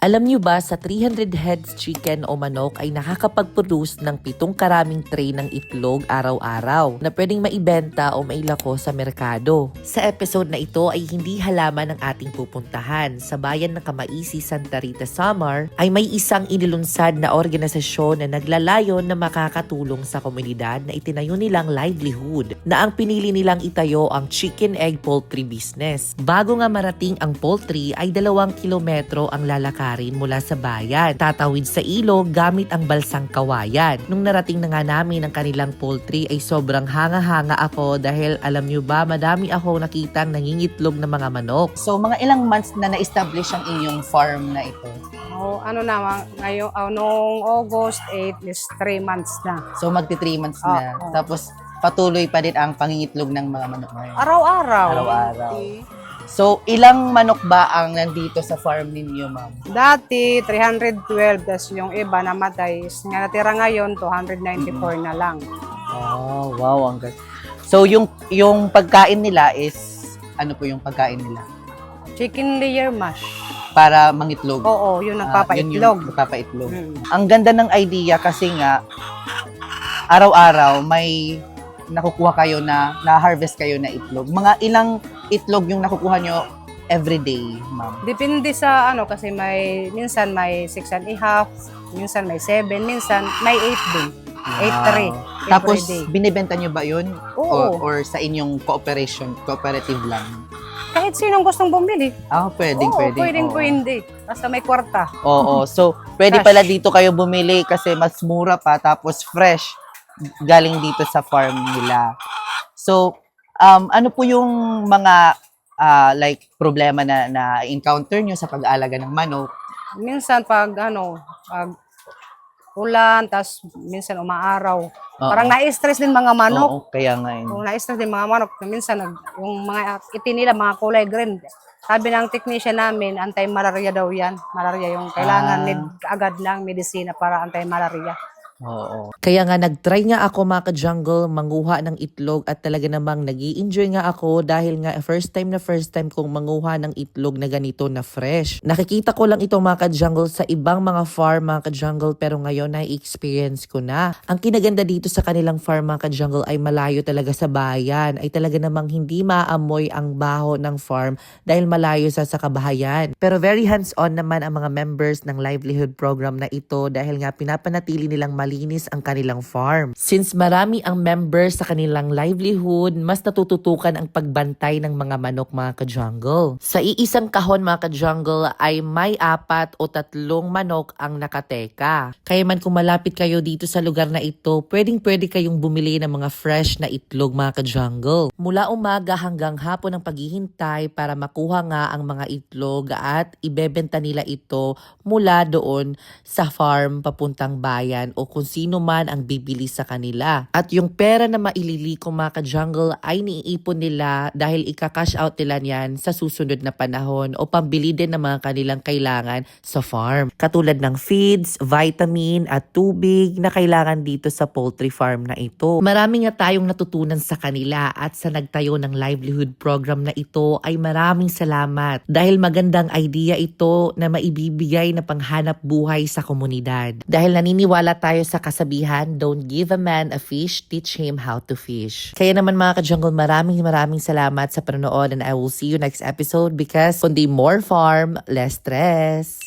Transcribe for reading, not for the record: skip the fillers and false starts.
Alam niyo ba sa 300 heads chicken o manok ay nakakapag-produce ng 7 karaming tray ng itlog araw-araw na pwedeng maibenta o mailako sa merkado. Sa episode na ito ay hindi halaman ang ating pupuntahan. Sa bayan ng Kamaisi, Santa Rita, Samar ay may isang inilunsad na organisasyon na naglalayon na makakatulong sa komunidad na itinayo nilang livelihood na ang pinili nilang itayo ang chicken egg poultry business. Bago nga marating ang poultry ay 2 kilometro ang lalakarin mula sa bayan. Tatawid sa ilog gamit ang balsang kawayan. Nung narating na nga namin ang kanilang poultry ay sobrang hanga-hanga ako dahil alam nyo ba, madami ako nakitang nangingitlog na mga manok. So, mga ilang months na na-establish ang inyong farm na ito? Ngayon, noong August 8 is 3 months na. So, magti 3 months na. Oo. Tapos, patuloy pa din ang pangingitlog ng mga manok ngayon. Araw-araw. Araw-araw. So, ilang manok ba ang nandito sa farm ninyo, ma'am? Dati, 312. Tapos yung iba namatay. Nga natira ngayon, 294 na lang. Oh, wow. Ang ganda. So, yung pagkain nila is, ano po yung pagkain nila? Chicken layer mash. Para mangitlog. Oo, yun Yun nagpapaitlog. yung nagpapaitlog. Mm. Ang ganda ng idea kasi nga, araw-araw may nakukuha kayo na-harvest kayo na itlog. Mga ilang itlog yung nakukuha nyo everyday, ma'am? Depende sa ano, kasi minsan may 6.5, minsan may 7, minsan may 8 din. 8 Tapos, everyday. binibenta nyo ba yun? Oo. Or sa inyong cooperative lang? Kahit sinong gustong bumili. Pwedeng. Oo. Pwede. Basta may kwarta. Oo. So, pwede Fresh. pala dito kayo bumili kasi mas mura pa, tapos fresh galing dito sa farm nila. So, ano po yung mga problema na encounter nyo sa pag-aalaga ng manok? Minsan pag ulan, tas minsan umaaraw. Parang na-stress din mga manok. Oo, kaya nga yun. Kung na-stress din mga manok, minsan yung mga itin nila, mga kulay green. Sabi ng technician namin, anti-malaria daw yan. Malaria yung kailangan, need agad ng medisina para anti-malaria. Oo. Kaya nga nag-try nga ako mga ka-jungle manguha ng itlog at talaga namang nag-i-enjoy nga ako dahil nga first time kong manguha ng itlog na ganito na fresh. Nakikita ko lang ito mga ka-jungle sa ibang mga farm mga ka-jungle pero ngayon na-experience ko na. Ang kinaganda dito sa kanilang farm mga ka-jungle ay malayo talaga sa bayan. Ay talaga namang hindi maamoy ang baho ng farm dahil malayo sa kabahayan. Pero very hands-on naman ang mga members ng livelihood program na ito dahil nga pinapanatili nilang malinis ang kanilang farm. Since marami ang members sa kanilang livelihood, mas natututukan ang pagbantay ng mga manok mga ka-jungle. Sa iisang kahon mga ka-jungle ay may 4 o 3 manok ang nakateka. Kaya man kung malapit kayo dito sa lugar na ito, pwedeng-pwede kayong bumili ng mga fresh na itlog mga ka-jungle. Mula umaga hanggang hapon ang paghihintay para makuha nga ang mga itlog at ibebenta nila ito mula doon sa farm papuntang bayan o kung sino man ang bibili sa kanila. At yung pera na maililiko mga ka-jungle ay niipon nila dahil ika-cash out nila yan sa susunod na panahon o pambili din ng mga kanilang kailangan sa farm. Katulad ng feeds, vitamin at tubig na kailangan dito sa poultry farm na ito. Marami nga tayong natutunan sa kanila at sa nagtayo ng livelihood program na ito ay maraming salamat dahil magandang idea ito na maibibigay na panghanap buhay sa komunidad. Dahil naniniwala tayo sa kasabihan, don't give a man a fish, teach him how to fish. Kaya naman mga ka-jungle, maraming salamat sa panonood and I will see you next episode because kundi more farm, less stress.